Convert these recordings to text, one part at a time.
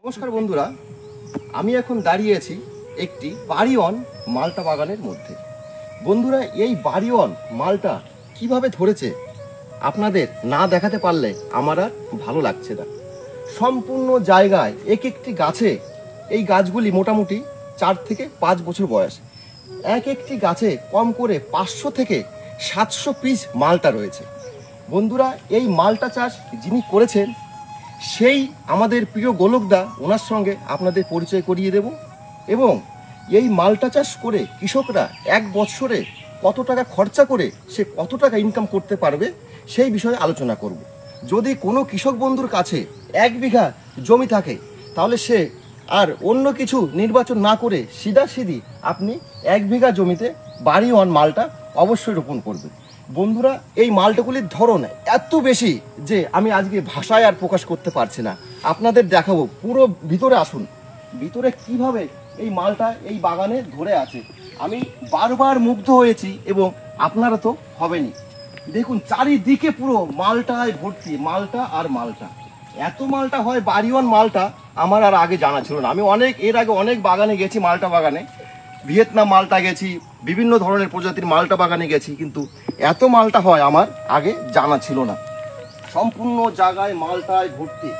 নমস্কার বন্ধুরা, আমি এখন দাঁড়িয়ে আছি একটি বাড়িওয়ান মালটা বাগানের মধ্যে। বন্ধুরা, এই বাড়িওয়ান মালটা কিভাবে ধরেছে আপনাদের না দেখাতে পারলে আমার আর ভালো লাগছে না। সম্পূর্ণ জায়গায় এক একটি গাছে, এই গাছগুলি মোটামুটি 4 থেকে 5 বছর বয়স। এক একটি গাছে কম করে 500 থেকে 700 পিস মালটা রয়েছে। বন্ধুরা, এই মালটা চাষ যিনি করেছেন সেই আমাদের প্রিয় গোলকদা, ওনার সঙ্গে আপনাদের পরিচয় করিয়ে দেব এবং এই মালটা চাষ করে কৃষকরা এক বছরে কত টাকা খরচা করে সে কত টাকা ইনকাম করতে পারবে সেই বিষয়ে আলোচনা করব। যদি কোনো কৃষক বন্ধুর কাছে 1 বিঘা জমি থাকে তাহলে সে আর অন্য কিছু নির্বাচন না করে সিধাসিধি আপনি 1 বিঘা জমিতে বাড়িওয়ান মালটা অবশ্যই রোপণ করবেন। বন্ধুরা, এই মালটাগুলির ধরন এত বেশি যে আমি আজকে ভাষায় আর প্রকাশ করতে পারছি না। আপনাদের দেখাবো, পুরো ভিতরে আসুন। ভিতরে কিভাবে এই মালটা এই বাগানে ধরে আছে আমি বারবার মুগ্ধ হয়েছি এবং আপনারা তো হবেনই। দেখুন, চারিদিকে পুরো মালটায় ভর্তি, মালটা আর মালটা। এত মালটা হয় বাড়িওয়ান মালটা আমার আর আগে জানা ছিল না। আমি এর আগে অনেক বাগানে গেছি, মালটা বাগানে, ভিয়েতনাম মালটা গেছি, বিভিন্ন ধরনের প্রজাতির মালটা বাগানে গেছি, কিন্তু এত মালটা হয় আমার আগে জানা ছিল না। সম্পূর্ণ জায়গায় মালটায় ভর্তি,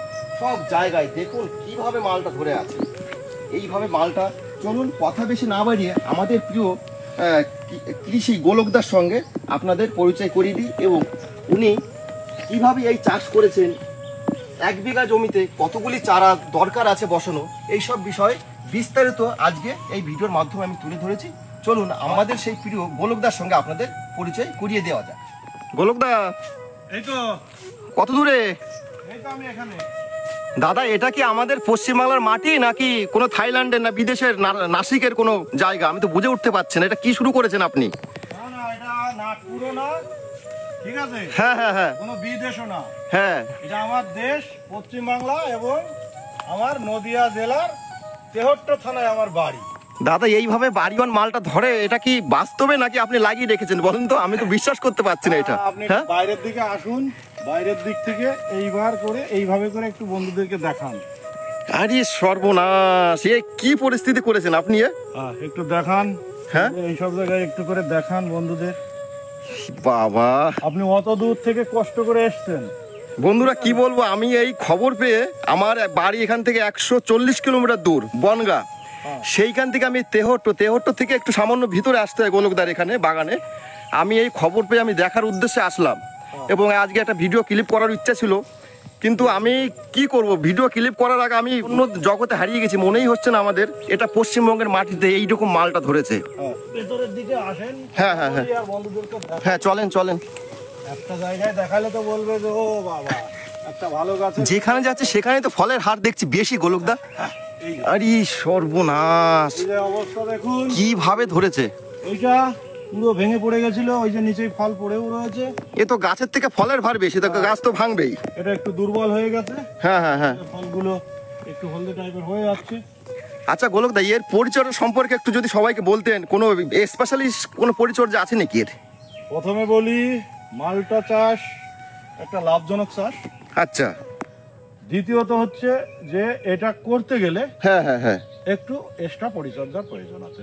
সব জায়গায় দেখুন কিভাবে মালটা ধরে আছে। এইভাবে মালটা, চলুন কথা বেশি না বাড়িয়ে আমাদের প্রিয় কৃষি গোলকদার সঙ্গে আপনাদের পরিচয় করিয়ে দিই এবং উনি কিভাবে এই চাষ করেছেন, 1 বিঘা জমিতে কতগুলি চারা দরকার আছে বসানো, এইসব বিষয়ে বিস্তারিত আজকে এই ভিডিওর মাধ্যমে আমি তুলে ধরেছি। চলুন আমাদের সেই প্রিয় গোলকদার সঙ্গে আপনাদের পরিচয় করিয়ে দেওয়া যাক। গোলকদা, এই তো কত দূরে? এই তো আমি এখানে। দাদা, এটা কি আমাদের পশ্চিমবাংলার মাটি নাকি কোনো থাইল্যান্ডের না বিদেশের নাসিকের কোনো জায়গা? আমি তো বুঝে উঠতে পারছি না, এটা কি শুরু করেছেন আপনি? না না, এটা নাগপুরও না, ঠিক আছে? হ্যাঁ হ্যাঁ হ্যাঁ কোনো বিদেশও না। হ্যাঁ, এটা আমার দেশ পশ্চিমবাংলা এবং আমার নদিয়া জেলার তেহট্ট থানায় আমার বাড়ি। দাদা, এইভাবে বাড়িওয়ান মালটা ধরে এটা কি বাস্তবে নাকি আপনি লাগিয়ে রেখেছেন বলেন তো? আমি তো বিশ্বাস করতে পারছি না এটা। আপনি হ্যাঁ, বাইরের দিকে আসুন, বাইরের দিক থেকে এইভাবে করে একটু বন্ধুদেরকে দেখান। আরে সর্বনাশ, এ কি পরিস্থিতি করেছেন আপনি? একটু দেখান। হ্যাঁ, এই সব জায়গায় একটু করে দেখান বন্ধুদের। বাবা, আপনি অত দূর থেকে কষ্ট করে এসছেন। বন্ধুরা কি বলবো, আমি এই খবর পেয়ে, আমার বাড়ি এখান থেকে 140 কিলোমিটার দূর বনগা, সেইখান থেকে আমি তেহট্ট থেকে একটু সামান্য ভিতরে আসতে হয় গোলকদার এখানে বাগানে। আমি এই খবর পেয়ে আমি দেখার উদ্দেশ্যে আসলাম এবং আজকে একটা ভিডিও ক্লিপ করার ইচ্ছা ছিল, কিন্তু আমি কি করব, ভিডিও ক্লিপ করার আগে আমি অন্য জগতে হারিয়ে গেছি। মনেই হচ্ছে না আমাদের এটা পশ্চিমবঙ্গের মাটিতে এইরকম মালটা ধরেছে। ভেতরের দিকে আসেন। হ্যাঁ হ্যাঁ হ্যাঁ আর বন্ধুদেরকে দেখান। হ্যাঁ, চলেন চলেন। একটা জায়গায় দেখালে তো বলবে যে ও বাবা, একটা ভালো গাছ। যেখানে যাচ্ছে সেখানে তো ফলের হার দেখছি বেশি গোলকদা। আরে সর্বনাশ, এই যে অবস্থা দেখুন, কিভাবে ধরেছে। এইটা পুরো ভেঙে পড়ে গেছিল, ওই যে নিচেই ফল পড়েও রয়েছে। এ তো গাছের থেকে ফলের ভার বেশি, তো গাছ তো ভাঙবেই। এটা একটু দুর্বল হয়ে গেছে, হ্যাঁ হ্যাঁ হ্যাঁ। ফলগুলো একটু হলদে টাইপের হয়ে যাচ্ছে। আচ্ছা গোলকদা, এর পরিচর্যা সম্পর্কে একটু যদি সবাইকে বলতেন, কোনো স্পেশালিস্ট কোনো পরিচর্যা আছে নাকি এর? প্রথমে বলি, মালটা চাষ একটা লাভজনক চাষ। আচ্ছা। দ্বিতীয়ত হচ্ছে যে এটা করতে গেলে হ্যাঁ হ্যাঁ হ্যাঁ একটু এক্সট্রা পরিচর্যার প্রয়োজন আছে।